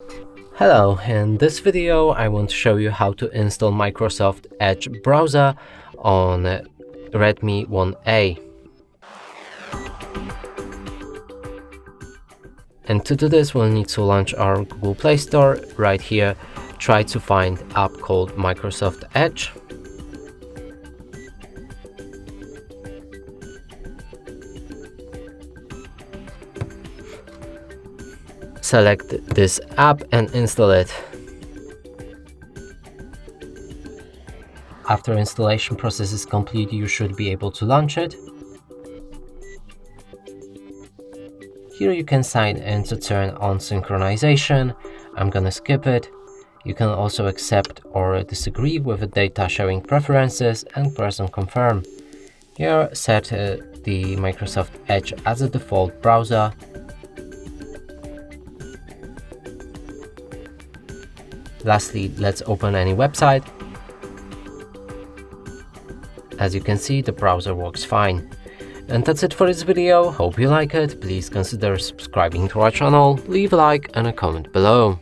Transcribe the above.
Hello, in this video I want to show you how to install Microsoft Edge browser on Redmi A1. And to do this we'll need to launch our Google Play Store. Right here, try to find an app called Microsoft Edge. Select this app and install it. After installation process is complete, you should be able to launch it. Here you can sign in to turn on synchronization. I'm gonna skip it. You can also accept or disagree with the data sharing preferences and press on confirm. Here set the Microsoft Edge as a default browser. Lastly, let's open any website. As you can see, the browser works fine. And that's it for this video. Hope you like it. Please consider subscribing to our channel, leave a like and a comment below.